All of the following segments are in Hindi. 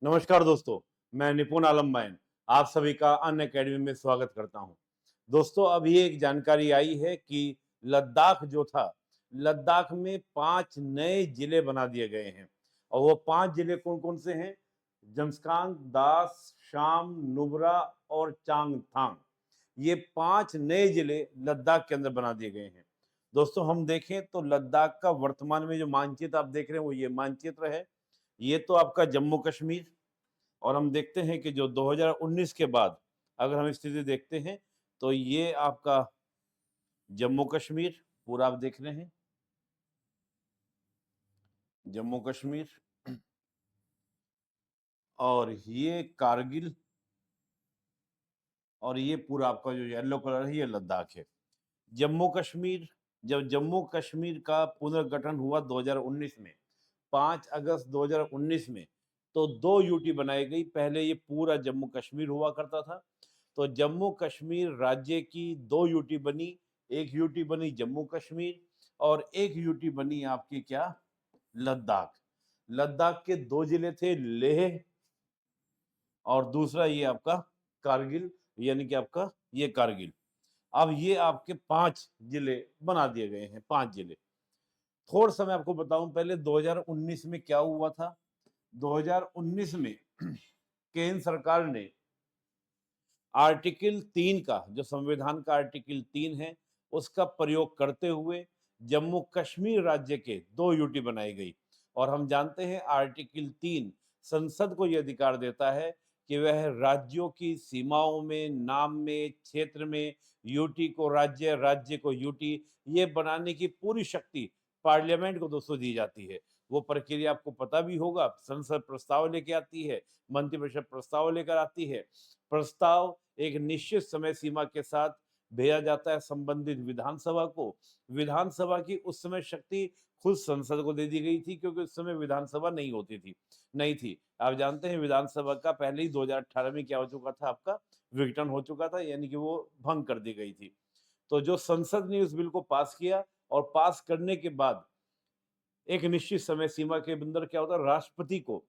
नमस्कार दोस्तों, मैं निपुण आलम मैन आप सभी का अन अकेडमी में स्वागत करता हूं। दोस्तों, अभी एक जानकारी आई है कि लद्दाख जो था, लद्दाख में 5 नए जिले बना दिए गए हैं और वो 5 जिले कौन-कौन से हैं? जमस्कांग, दास, शाम, नुब्रा और चांगथांग। ये 5 नए जिले लद्दाख के अंदर बना दिए गए हैं। दोस्तों, हम देखें तो लद्दाख का वर्तमान में जो मानचित्र आप देख रहे हैं, वो ये मानचित्र है। ये तो आपका जम्मू कश्मीर और हम देखते हैं कि जो 2019 के बाद अगर हम स्थिति देखते हैं तो ये आपका जम्मू कश्मीर पूरा आप देख रहे हैं, जम्मू कश्मीर और ये कारगिल और ये पूरा आपका जो येलो कलर है ये लद्दाख है। जम्मू कश्मीर, जब जम्मू कश्मीर का पुनर्गठन हुआ 2019 में, 5 अगस्त 2019 में, तो 2 यूटी बनाई गई। पहले ये पूरा जम्मू कश्मीर हुआ करता था। तो जम्मू कश्मीर राज्य की 2 यूटी बनी, एक यूटी बनी जम्मू कश्मीर और एक यूटी बनी आपकी क्या? लद्दाख। लद्दाख के 2 जिले थे, लेह और दूसरा ये आपका कारगिल, यानी कि आपका ये कारगिल। अब ये आपके 5 जिले बना दिए गए हैं, 5 जिले। थोड़ा-सा मैं आपको बताऊँ पहले 2019 में क्या हुआ था? 2019 में केंद्र सरकार ने आर्टिकल 3 का, जो संविधान का आर्टिकल 3 है, उसका प्रयोग करते हुए जम्मू कश्मीर राज्य के 2 यूटी बनाई गई। और हम जानते हैं आर्टिकल 3 संसद को ये अधिकार देता है कि वह राज्यों की सीमाओं में, नाम में, क्षेत्र में यूटी को राज्य, राज्य को यूटी, ये बनाने की पूरी शक्ति पार्लियामेंट को दोस्तों दी जाती है। वो प्रक्रिया आपको पता भी होगा, संसद प्रस्ताव लेके आती है, मंत्रिपरिषद प्रस्ताव लेकर आती है। प्रस्ताव एक निश्चित समय सीमा के साथ भेजा जाता है संबंधित विधानसभा को। विधानसभा की उस समय शक्ति खुद संसद को दे दी गई थी, क्योंकि उस समय विधानसभा नहीं थी। आप जानते हैं विधानसभा का पहले ही 2018 में क्या हो चुका था, आपका विघटन हो चुका था, यानी कि वो भंग कर दी गई थी। तो जो संसद ने उस बिल को पास किया और पास करने के बाद एक निश्चित समय सीमा के अंदर क्या होता है, राष्ट्रपति को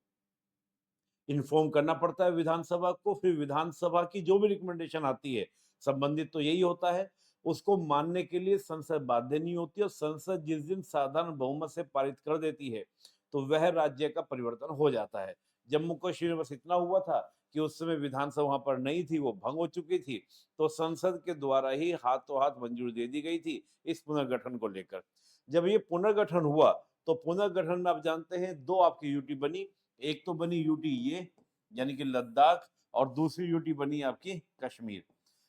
इन्फॉर्म करना पड़ता है विधानसभा को। फिर विधानसभा की जो भी रिकमेंडेशन आती है, संबंधित तो यही होता है, उसको मानने के लिए संसद बाध्य नहीं होती और संसद जिस दिन साधारण बहुमत से पारित कर देती है, तो वह राज्य का परिवर्तन हो जाता है। जम्मू कश्मीर में बस इतना हुआ था कि उस समय विधानसभा वहाँ पर नहीं थी, वो भंग हो चुकी थी, तो संसद के द्वारा ही हाथों हाथ मंजूरी दे दी गई थी इस पुनर्गठन को लेकर। जब ये पुनर्गठन हुआ, तो पुनर्गठन में आप जानते हैं 2 आपकी यूटी बनी। एक तो बनी यूटी ये, यानी कि लद्दाख, और दूसरी यूटी बनी आपकी कश्मीर।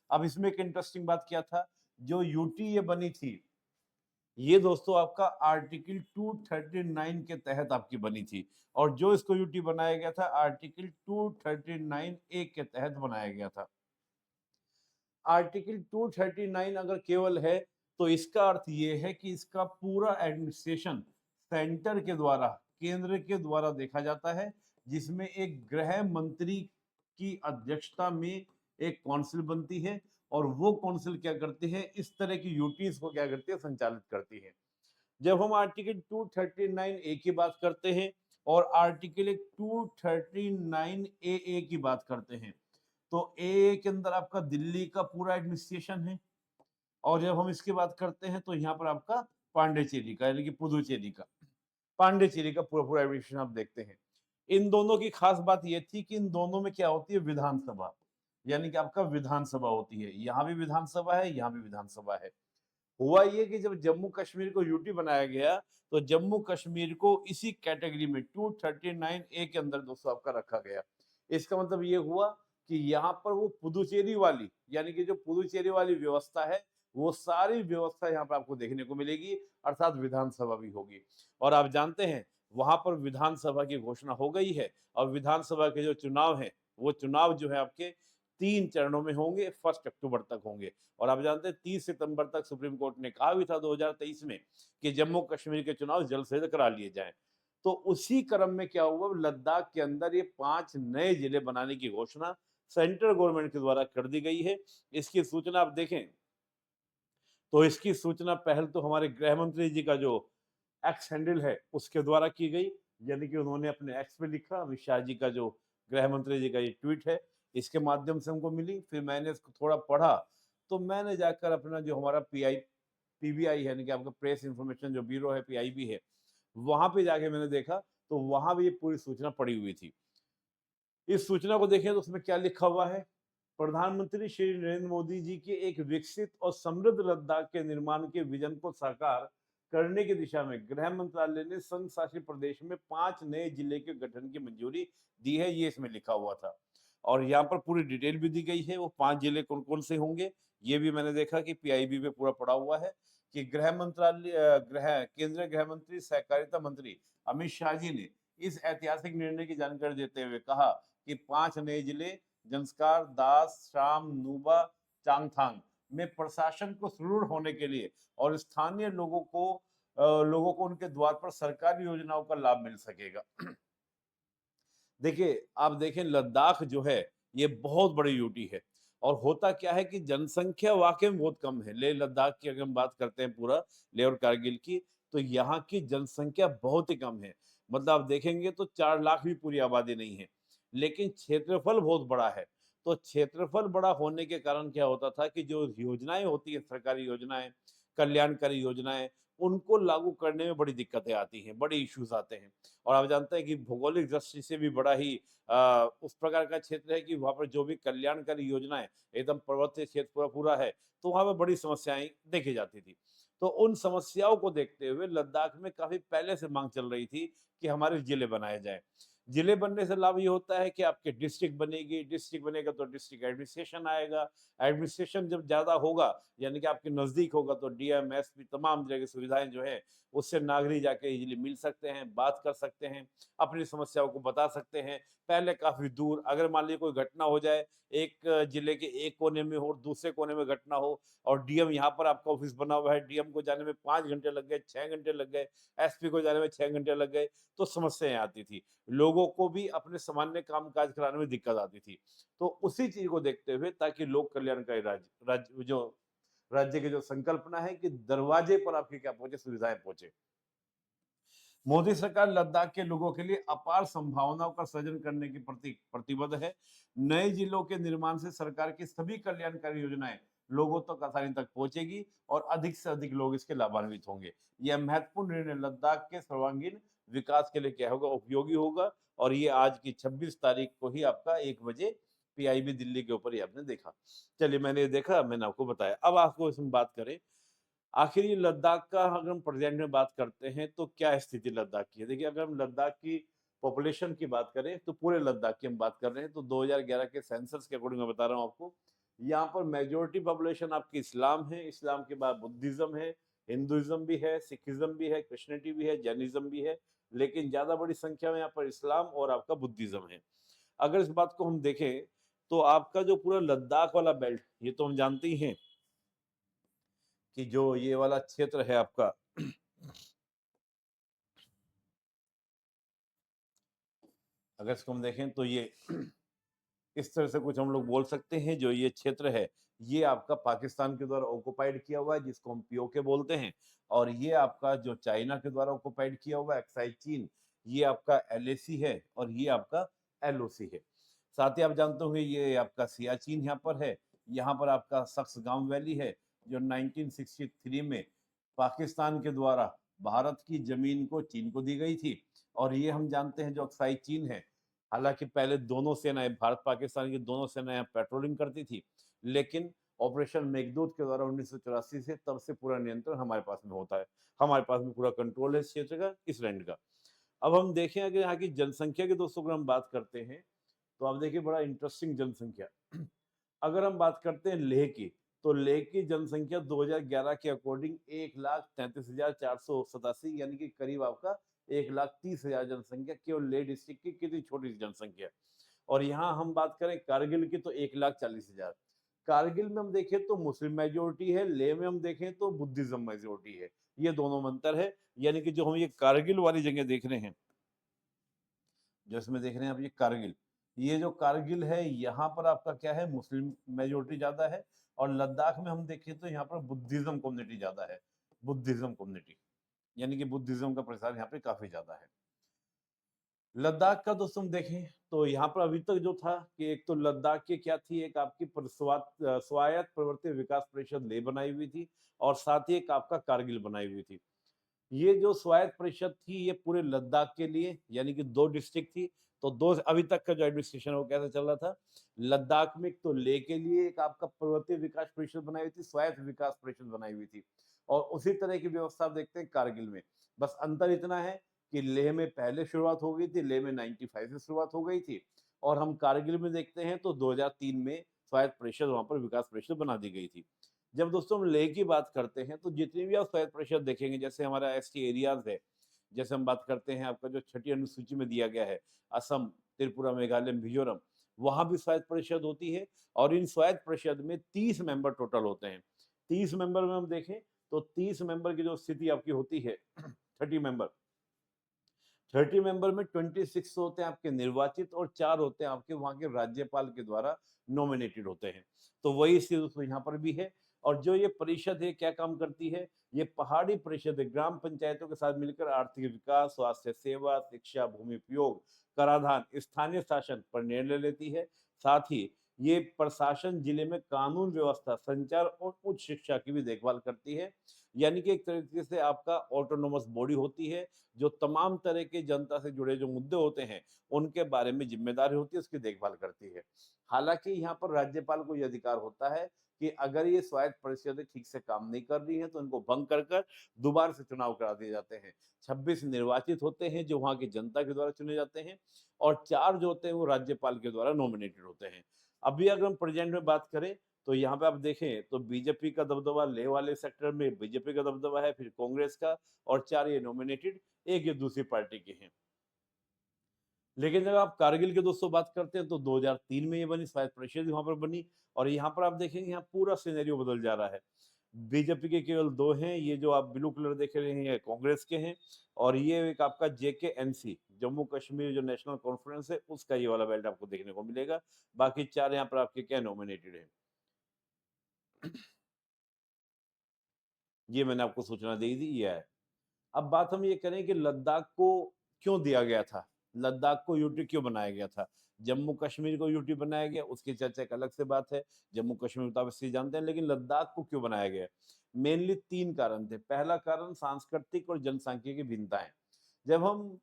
अब इसमें एक इंटरेस्टिंग बात क्या था, जो यूटी ये बनी थी, ये दोस्तों आपका आर्टिकल 239 के तहत आपकी बनी थी और जो इसको यूटी बनाया गया था आर्टिकल 239 ए के तहत बनाया गया था। आर्टिकल 239 अगर केवल है, तो इसका अर्थ ये है कि इसका पूरा एडमिनिस्ट्रेशन सेंटर के द्वारा, केंद्र के द्वारा देखा जाता है, जिसमें एक गृह मंत्री की अध्यक्षता में एक काउंसिल बनती है और वो काउंसिल क्या करती है, इस तरह की यूटीज को क्या करती है, संचालित करती है। जब हम आर्टिकल 239 ए की बात करते हैं और आर्टिकल 239 ए की बात करते हैं, तो ए के अंदर आपका दिल्ली का पूरा एडमिनिस्ट्रेशन है और जब हम इसकी बात करते हैं तो यहाँ पर आपका पांडेचेरी का, यानी कि पुदुचेरी का, पांडेचेरी का पूरा पूरा एडमिनिस्ट्रेशन आप देखते हैं। इन दोनों की खास बात ये थी कि इन दोनों में क्या होती है, विधानसभा, यानी कि आपका विधानसभा होती है। यहाँ भी विधानसभा है, यहाँ भी विधानसभा है। हुआ ये कि जब जम्मू कश्मीर को यूटी बनाया गया, तो जम्मू कश्मीर को इसी कैटेगरी में 239 ए के अंदर दोस्तों आपका रखा गया। इसका मतलब ये हुआ कि यहाँ पर वो पुदुचेरी वाली, यानी कि जो पुदुचेरी वाली व्यवस्था है, वो सारी व्यवस्था यहाँ पर आपको देखने को मिलेगी, अर्थात विधानसभा भी होगी। और आप जानते हैं वहां पर विधानसभा की घोषणा हो गई है और विधानसभा के जो चुनाव है, वो चुनाव जो है आपके 3 चरणों में होंगे, 1 अक्टूबर तक होंगे। और आप जानते हैं 30 सितंबर तक सुप्रीम कोर्ट ने कहा भी था 2023 में कि जम्मू कश्मीर के चुनाव जल्द से जल्द करा लिए जाएं। तो उसी क्रम में क्या हुआ, लद्दाख के अंदर ये 5 नए जिले बनाने की घोषणा सेंट्रल गवर्नमेंट के द्वारा कर दी गई है। इसकी सूचना आप देखें तो इसकी सूचना पहल तो हमारे गृह मंत्री जी का जो एक्स हैंडल है उसके द्वारा की गई। यानी कि उन्होंने अपने एक्स पे लिखा, अमित शाह जी का जो गृह मंत्री जी का ये ट्वीट है, इसके माध्यम से हमको मिली। फिर मैंने इसको थोड़ा पढ़ा, तो मैंने जाकर अपना जो हमारा पीबीआई है, यानी कि आपका प्रेस इन्फॉर्मेशन जो ब्यूरो है, पीआईबी है, वहाँ पे जाके मैंने देखा, तो वहाँ भी ये पूरी सूचना पड़ी हुई थी। इस सूचना को देखें तो उसमें क्या लिखा हुआ है? प्रधानमंत्री श्री नरेंद्र मोदी जी के एक विकसित और समृद्ध लद्दाख के निर्माण के विजन को साकार करने की दिशा में गृह मंत्रालय ने संघ शासित प्रदेश में 5 नए जिले के गठन की मंजूरी दी है, ये इसमें लिखा हुआ था। और यहाँ पर पूरी डिटेल भी दी गई है, वो 5 जिले कौन-कौन से होंगे, ये भी मैंने देखा कि पीआईबी पे पूरा पड़ा हुआ है कि गृह मंत्रालय केंद्रीय गृह मंत्री, सहकारिता मंत्री अमित शाह जी ने इस ऐतिहासिक निर्णय की जानकारी देते हुए कहा कि 5 नए जिले जंस्कार, दास, शाम, नूबा, चांगथांग में प्रशासन को सुदृढ़ होने के लिए और स्थानीय लोगों को उनके द्वार पर सरकारी योजनाओं का लाभ मिल सकेगा। देखिए, आप देखें लद्दाख जो है, ये बहुत बड़ी यूटी है और होता क्या है कि जनसंख्या वाक़ई में बहुत कम है। लेह लद्दाख की अगर हम बात करते हैं पूरा लेह और कारगिल की, तो यहाँ की जनसंख्या बहुत ही कम है। मतलब आप देखेंगे तो 4 लाख भी पूरी आबादी नहीं है, लेकिन क्षेत्रफल बहुत बड़ा है। तो क्षेत्रफल बड़ा होने के कारण क्या होता था कि जो योजनाएँ होती हैं, सरकारी योजनाएँ, कल्याणकारी योजनाएँ, उनको लागू करने में बड़ी दिक्कतें आती हैं, बड़े इश्यूज़ आते हैं। और आप जानते हैं कि भौगोलिक दृष्टि से भी बड़ा ही उस प्रकार का क्षेत्र है कि वहाँ पर जो भी कल्याणकारी योजनाएँ एकदम पर्वतीय क्षेत्र पूरा है, तो वहाँ पे बड़ी समस्याएँ देखी जाती थी। तो उन समस्याओं को देखते हुए लद्दाख में काफ़ी पहले से माँग चल रही थी कि हमारे ज़िले बनाए जाएँ। ज़िले बनने से लाभ ये होता है कि आपकी डिस्ट्रिक्ट बनेगी, डिस्ट्रिक्ट बनेगा तो डिस्ट्रिक्ट एडमिनिस्ट्रेशन आएगा, एडमिनिस्ट्रेशन जब ज़्यादा होगा, यानी कि आपके नज़दीक होगा तो डीएम, एसपी तमाम तरह की सुविधाएँ जो हैं, उससे नागरिक जाके इज़िली मिल सकते हैं, बात कर सकते हैं, अपनी समस्याओं को बता सकते हैं। पहले काफ़ी दूर अगर मान लीजिए कोई घटना हो जाए, एक जिले के एक कोने में हो और दूसरे कोने में घटना हो और डीएम यहाँ पर आपका ऑफ़िस बना हुआ है, डीएम को जाने में 5 घंटे लग गए, 6 घंटे लग गए, एसपी को जाने में 6 घंटे लग गए, तो समस्याएँ आती थी। लोगों को भी अपने सामान्य काम-काज कराने में दिक्कत आती थी। तो उसी चीज़ को देखते हुए ताकि लोक कल्याणकारी राज्य की जो संकल्पना है कि दरवाजे पर आपके क्या पहुँचे, सुविधाएँ पहुँचे। मोदी सरकार लद्दाख के लोगों के लिए अपार संभावनाओं का सृजन करने की प्रति प्रतिबद्ध है। नए जिलों के निर्माण से सरकार की सभी कल्याणकारी योजनाएं लोगों तक आसानी तक पहुंचेगी और अधिक से अधिक लोग इसके लाभान्वित होंगे। यह महत्वपूर्ण निर्णय लद्दाख के सर्वांगीण विकास के लिए क्या होगा, उपयोगी होगा। और ये आज की 26 तारीख को ही आपका 1 बजे पीआईबी दिल्ली के ऊपर ही आपने देखा। चलिए, मैंने ये देखा, मैंने आपको बताया। अब आपको इसमें बात करें, आखिर ये लद्दाख का अगर हम प्रेजेंट में बात करते हैं तो क्या स्थिति लद्दाख की है? देखिए, अगर हम लद्दाख की पॉपुलेशन की बात करें तो पूरे लद्दाख की हम बात कर रहे हैं तो 2011 के सेंसस के अकॉर्डिंग मैं बता रहा हूँ आपको, यहाँ पर मेजॉरिटी पॉपुलेशन आपकी इस्लाम है, इस्लाम के बाद बुद्धिज्म है, हिंदुइज्म भी है, सिखिज्म भी है, क्रिश्चियनिटी भी है, जैनिज्म भी है, लेकिन ज्यादा बड़ी संख्या में यहाँ पर इस्लाम और आपका बुद्धिज्म है। अगर इस बात को हम देखें तो आपका जो पूरा लद्दाख वाला बेल्ट, ये तो हम जानते ही हैं कि जो ये वाला क्षेत्र है आपका, अगर इसको हम देखें तो ये इस तरह से कुछ हम लोग बोल सकते हैं, जो ये क्षेत्र है, ये आपका पाकिस्तान के द्वारा ऑक्युपाइड किया हुआ है, जिसको हम पीओके बोलते हैं। और ये आपका जो चाइना के द्वारा ऑक्युपाइड किया हुआ है, एक्साई चीन, ये आपका एलएसी है और ये आपका एलओसी है। साथ ही आप जानते होंगे ये आपका सियाचिन यहाँ पर है, यहाँ पर आपका सक्स वैली है, जो 1963 में पाकिस्तान के द्वारा भारत की जमीन को चीन को दी गई थी। और ये हम जानते हैं जो अक्साई चीन है, हालांकि पहले दोनों सेनाएं, भारत पाकिस्तान की दोनों सेनाएं पेट्रोलिंग करती थी, लेकिन ऑपरेशन मेघदूत के द्वारा 1984 से तब से पूरा नियंत्रण हमारे पास में होता है, हमारे पास में पूरा कंट्रोल है इस क्षेत्र का, इस लैंड का। अब हम देखें अगर यहाँ की जनसंख्या की दोस्तों अगर हम बात करते हैं, तो आप देखिए बड़ा इंटरेस्टिंग जनसंख्या। अगर हम बात करते हैं लेह की, तो लेह की जनसंख्या 2011 के अकॉर्डिंग 1,33,487, यानी कि करीब आपका 1,30,000 जनसंख्या केवल लेह डिस्ट्रिक्ट की, कितनी छोटी सी जनसंख्या। और यहाँ हम बात करें कारगिल की तो 1,40,000। कारगिल में हम देखें तो मुस्लिम मेजोरिटी है, लेह में हम देखें तो बुद्धिज्म मेजोरिटी है। ये दोनों में अंतर है। यानी कि जो हम ये कारगिल वाली जगह देख रहे हैं, जो इसमें देख रहे हैं आप ये कारगिल, ये जो कारगिल है यहाँ पर आपका क्या है, मुस्लिम मेजोरिटी ज्यादा है। और लद्दाख में हम देखें तो यहाँ पर बुद्धिज्म कम्युनिटी ज्यादा है, बुद्धिज्म कम्युनिटी, यानी कि बुद्धिज्म का प्रसार यहाँ पे काफी ज्यादा है। लद्दाख का दोस्तों हम देखें तो यहाँ पर अभी तक जो था कि एक तो लद्दाख की क्या थी, एक आपकी स्वायत्त प्रवर्ती विकास परिषद लेह बनाई हुई थी और साथ ही एक आपका कारगिल बनाई हुई थी। ये जो स्वायत्त परिषद थी ये पूरे लद्दाख के लिए, यानी कि 2 डिस्ट्रिक्ट थी, तो 2 अभी तक का जो एडमिनिस्ट्रेशन है वो कैसे चल रहा था, लद्दाख में एक तो लेह के लिए एक आपका पर्वतीय विकास परिषद बनाई हुई थी, स्वायत्त विकास परिषद बनाई हुई थी और उसी तरह की व्यवस्था आप देखते हैं कारगिल में। बस अंतर इतना है कि लेह में पहले शुरुआत हो गई थी, लेह में 95 से शुरुआत हो गई थी और हम कारगिल में देखते हैं तो 2003 में स्वायत्त परिषद वहाँ पर विकास परिषद बना दी गई थी। जब दोस्तों हम लेह की बात करते हैं तो जितनी भी आप स्वायत्त परिषद देखेंगे, जैसे हमारा एसटी एरियाज है, जैसे हम बात करते हैं आपका जो छठी अनुसूची में दिया गया है, असम, त्रिपुरा, मेघालय, मिजोरम, वहां भी स्वायत्त परिषद होती है और इन स्वायत्त परिषद में 30 मेंबर टोटल होते हैं। 30 मेंबर में हम देखें तो 30 मेंबर की जो स्थिति आपकी होती है 30 मेंबर में 26 होते हैं आपके निर्वाचित और 4 होते हैं आपके वहां के राज्यपाल के द्वारा नॉमिनेटेड होते हैं। तो वही स्थिति दोस्तों यहाँ पर भी है और जो ये परिषद है क्या काम करती है, ये पहाड़ी परिषद है, ग्राम पंचायतों के साथ मिलकर आर्थिक विकास, स्वास्थ्य सेवा, शिक्षा, भूमि उपयोग, कराधान, स्थानीय शासन पर निर्णय लेती है। साथ ही ये प्रशासन जिले में कानून व्यवस्था, संचार और उच्च शिक्षा की भी देखभाल करती है। यानी कि एक तरीके से आपका ऑटोनोमस बॉडी होती है जो तमाम तरह के जनता से जुड़े जो मुद्दे होते हैं उनके बारे में जिम्मेदारी होती है, उसकी देखभाल करती है। हालांकि यहाँ पर राज्यपाल को यह अधिकार होता है कि अगर ये स्वायत्त परिषदें ठीक से काम नहीं कर रही हैं तो इनको भंग कर कर दोबारा से चुनाव करा दिए जाते हैं। 26 निर्वाचित होते हैं जो वहां की जनता के द्वारा चुने जाते हैं और 4 जो होते हैं वो राज्यपाल के द्वारा नॉमिनेटेड होते हैं। अभी अगर हम प्रेजेंट में बात करें तो यहाँ पे आप देखें तो बीजेपी का दबदबा, लेह वाले सेक्टर में बीजेपी का दबदबा है, फिर कांग्रेस का और 4 ये नॉमिनेटेड, एक ये दूसरी पार्टी के हैं। लेकिन जब आप कारगिल की दोस्तों बात करते हैं तो 2003 में ये बनी, स्वायत्त परिषद वहां पर बनी और यहाँ पर आप देखेंगे यहाँ पूरा सिनेरियो बदल जा रहा है। बीजेपी के केवल 2 हैं, ये जो आप ब्लू कलर देख रहे हैं ये कांग्रेस के हैं और ये एक आपका जेकेएनसी, जम्मू कश्मीर जो नेशनल कॉन्फ्रेंस है उसका ये वाला बेल्ट आपको देखने को मिलेगा। बाकी 4 यहाँ पर आपके क्या नॉमिनेटेड है। ये मैंने आपको सूचना दे दी, ये है। अब बात हम ये करें कि लद्दाख को क्यों दिया गया था? लद्दाख को यूटी क्यों बनाया गया था? जम्मू कश्मीर को यूटी बनाया गया, उसकी चर्चा एक अलग से बात है। जम्मू कश्मीर तो आप इसलिए जानते हैं, लेकिन लद्दाख को क्यों बनाया गया? मेनली 3 कारण थे। पहला कारण सांस्कृतिक और जनसांख्यिकीय भिन्नताएँ। जब हम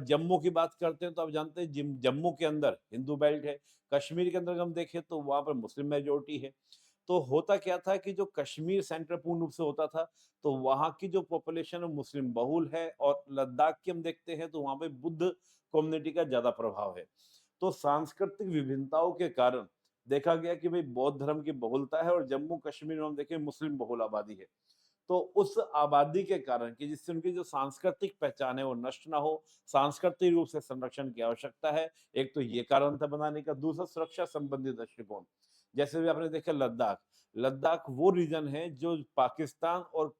जम्मू की बात करते हैं तो आप जानते हैं जम्मू के अंदर हिंदू बेल्ट है, कश्मीर के अंदर हम देखें तो वहाँ पर मुस्लिम मेजॉरिटी है। तो होता क्या था कि जो कश्मीर सेंटर पूर्ण रूप से होता था, तो वहाँ की जो पॉपुलेशन है मुस्लिम बहुल है और लद्दाख की हम देखते हैं तो वहाँ पे बुद्ध कम्युनिटी का ज़्यादा प्रभाव है। तो सांस्कृतिक विभिन्नताओं के कारण देखा गया कि भई बौद्ध धर्म की बहुलता है और जम्मू कश्मीर में हम देखें मुस्लिम बहुल आबादी है। तो उस आबादी के कारण कि जिससे उनकी जो सांस्कृतिक पहचान है वो नष्ट ना हो, सांस्कृतिक रूप से संरक्षण की आवश्यकता है। एक तो ये कारण था बनाने का, दूसरा सुरक्षा संबंधी दृष्टिकोण। जैसे भी आपने देखा लद्दाख, लद्दाख वो रीजन है जो पाकिस्तान और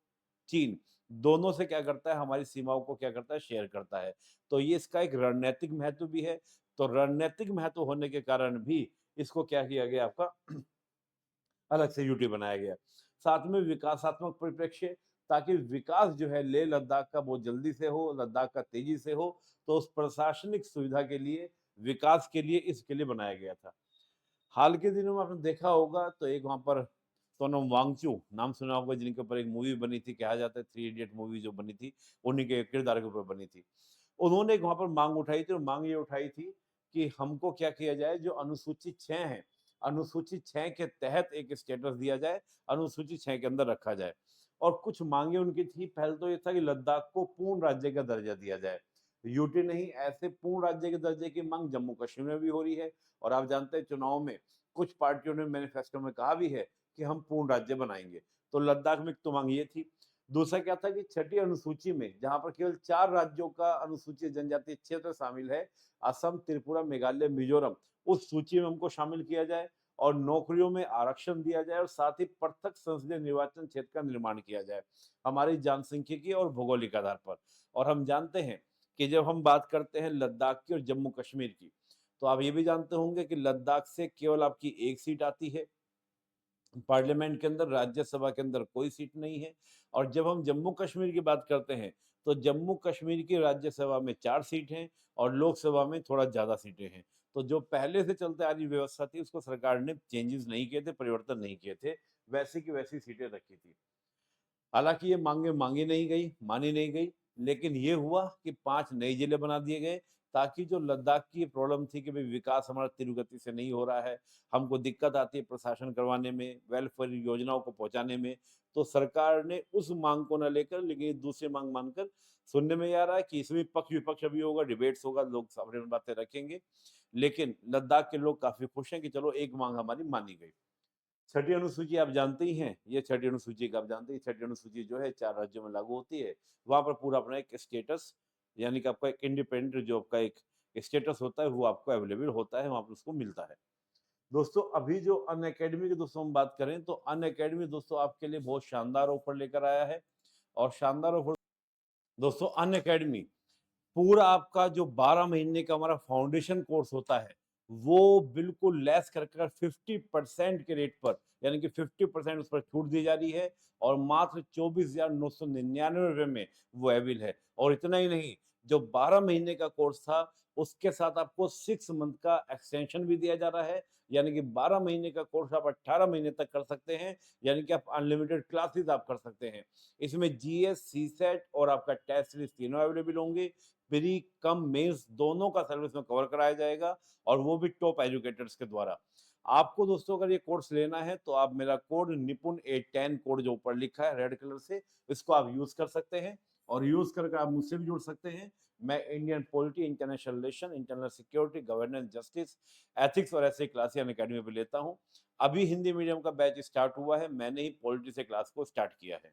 चीन दोनों से क्या करता है, हमारी सीमाओं को क्या करता है, शेयर करता है। तो ये इसका एक रणनैतिक महत्व भी है। तो रणनैतिक महत्व होने के कारण भी इसको क्या किया गया आपका अलग से यूटी बनाया गया। साथ में विकासात्मक परिप्रेक्ष्य, ताकि विकास जो है लेह लद्दाख का बहुत जल्दी से हो, लद्दाख का तेजी से हो, तो उस प्रशासनिक सुविधा के लिए, विकास के लिए इसके लिए बनाया गया था। हाल के दिनों में आपने देखा होगा तो एक वहाँ पर सोनम वांगचुक नाम सुना होगा, जिनके ऊपर एक मूवी बनी थी, कहा जाता है थ्री इडियट मूवी जो बनी थी, उन्हीं के किरदार के ऊपर बनी थी। उन्होंने एक वहाँ पर माँग उठाई थी और माँग ये उठाई थी कि हमको क्या किया जाए, जो अनुसूची 6 है, अनुसूची 6 के तहत एक स्टेटस दिया जाए, अनुसूची 6 के अंदर रखा जाए। और कुछ माँगे उनकी थी, पहले तो ये था कि लद्दाख को पूर्ण राज्य का दर्जा दिया जाए। यूटी नहीं, ऐसे पूर्ण राज्य के दर्जे की माँग जम्मू कश्मीर में भी हो रही है और आप जानते हैं चुनाव में कुछ पार्टियों ने मैनिफेस्टो में कहा भी है कि हम पूर्ण राज्य बनाएँगे। तो लद्दाख में एक तो माँग ये थी। दूसरा क्या था कि छठी अनुसूची में जहाँ पर केवल 4 राज्यों का अनुसूचित जनजातीय क्षेत्र शामिल है, असम, त्रिपुरा, मेघालय, मिजोरम, उस सूची में हमको शामिल किया जाए और नौकरियों में आरक्षण दिया जाए और साथ ही पृथक संसदीय निर्वाचन क्षेत्र का निर्माण किया जाए, हमारी जनसांख्यिकी और भौगोलिक आधार पर। और हम जानते हैं कि जब हम बात करते हैं लद्दाख की और जम्मू कश्मीर की, तो आप ये भी जानते होंगे कि लद्दाख से केवल आपकी 1 सीट आती है। पार्लियामेंट के अंदर, राज्यसभा के अंदर कोई सीट नहीं है। और जब हम जम्मू कश्मीर की बात करते हैं तो जम्मू कश्मीर की राज्यसभा में 4 सीट हैं और लोकसभा में थोड़ा ज़्यादा सीटें हैं। तो जो पहले से चलते आ रही व्यवस्था थी उसको सरकार ने चेंजेस नहीं किए थे, परिवर्तन नहीं किए थे, वैसी की वैसी सीटें रखी थी। हालाँकि ये माँगे माँगी नहीं गई, मानी नहीं गई, लेकिन ये हुआ कि 5 नए ज़िले बना दिए गए, ताकि जो लद्दाख की प्रॉब्लम थी कि भई विकास हमारा तीव्र गति से नहीं हो रहा है, हमको दिक्कत आती है प्रशासन करवाने में, वेलफेयर योजनाओं को पहुँचाने में, तो सरकार ने उस माँग को ना लेकर लेकिन दूसरी माँग मानकर सुनने में ये आ रहा है कि इसमें पक्ष-विपक्ष अभी होगा, डिबेट्स होगा, लोग सामने में बातें रखेंगे, लेकिन लद्दाख के लोग काफ़ी खुश हैं कि चलो एक माँग हमारी मानी गई। छठी अनुसूची आप जानते ही हैं, ये छठी अनुसूची का आप जानते हैं, छठी अनुसूची जो है 4 राज्यों में लागू होती है। वहाँ पर पूरा अपना एक स्टेटस यानी कि आपका एक इंडिपेंडेंट जो आपका एक स्टेटस होता है, वो आपको अवेलेबल होता है, वहाँ पर उसको मिलता है। दोस्तों, अभी जो अनअकैडमी की दोस्तों हम बात करें, तो अनअकैडमी दोस्तों आपके लिए बहुत शानदार ऑफर लेकर आया है और शानदार ऑफर दोस्तों अनअकैडमी पूरा आपका जो 12 महीने का हमारा फाउंडेशन कोर्स होता है, वो बिल्कुल लेस कर 50% के रेट पर यानी कि 50% उस पर छूट दी जा रही है और मात्र 24,999 रुपए में वो अवेलेबल है। और इतना ही नहीं, जो 12 महीने का कोर्स था, उसके साथ आपको 6 मंथ का एक्सटेंशन भी दिया जा रहा है, यानी कि 12 महीने का कोर्स आप 18 महीने तक कर सकते हैं, यानी कि आप अनलिमिटेड क्लासेस आप कर सकते हैं। इसमें जीएस, सीसेट और आपका टेस्ट सीरीज तीनों अवेलेबल होंगे। प्री कम मेंस दोनों का सर्विस में कवर कराया जाएगा और वो भी टॉप एजुकेटर्स के द्वारा। आपको दोस्तों अगर ये कोर्स लेना है तो आप मेरा कोड निपुण 810 कोड जो ऊपर लिखा है रेड कलर से, इसको आप यूज कर सकते हैं और यूज करके आप मुझसे भी जुड़ सकते हैं। मैं Indian polity, international relation, internal security, governance, justice, ethics और ऐसे क्लास अकेडमी पे लेता हूँ। अभी हिंदी मीडियम का बैच स्टार्ट हुआ है, मैंने ही पॉलिटी से क्लास को स्टार्ट किया है।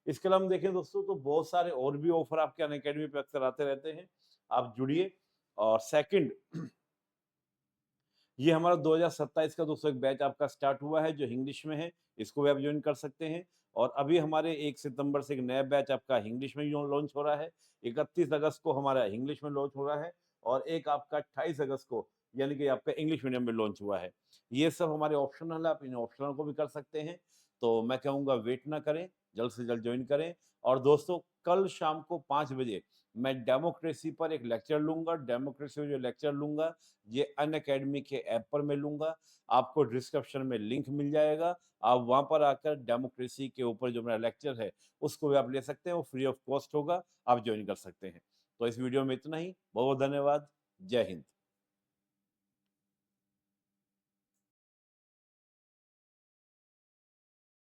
इसके अलावा हम देखें दोस्तों तो बहुत सारे और भी ऑफर आपके अनअकैडमी पे अक्सर आते रहते हैं। आप जुड़िए और सेकंड ये हमारा 2027 का दोस्तों एक बैच आपका स्टार्ट हुआ है जो इंग्लिश में है, इसको भी आप ज्वाइन कर सकते हैं। और अभी हमारे 1 सितंबर से एक नया बैच आपका इंग्लिश में लॉन्च हो रहा है। 31 अगस्त को हमारा इंग्लिश में लॉन्च हो रहा है और एक आपका 28 अगस्त को यानी कि आपका इंग्लिश मीडियम में लॉन्च हुआ है। ये सब हमारे ऑप्शनल है, आप इन ऑप्शनल को भी कर सकते हैं। तो मैं कहूँगा वेट ना करें, जल्द से जल्द ज्वाइन करें। और दोस्तों कल शाम को 5 बजे मैं डेमोक्रेसी पर एक लेक्चर लूँगा। डेमोक्रेसी में जो लेक्चर लूँगा ये अनअकैडमी के ऐप पर मैं लूँगा। आपको डिस्क्रिप्शन में लिंक मिल जाएगा। आप वहाँ पर आकर डेमोक्रेसी के ऊपर जो मेरा लेक्चर है, उसको भी आप ले सकते हैं, वो फ्री ऑफ कॉस्ट होगा, आप जॉइन कर सकते हैं। तो इस वीडियो में इतना ही। बहुत-बहुत धन्यवाद। जय हिंद।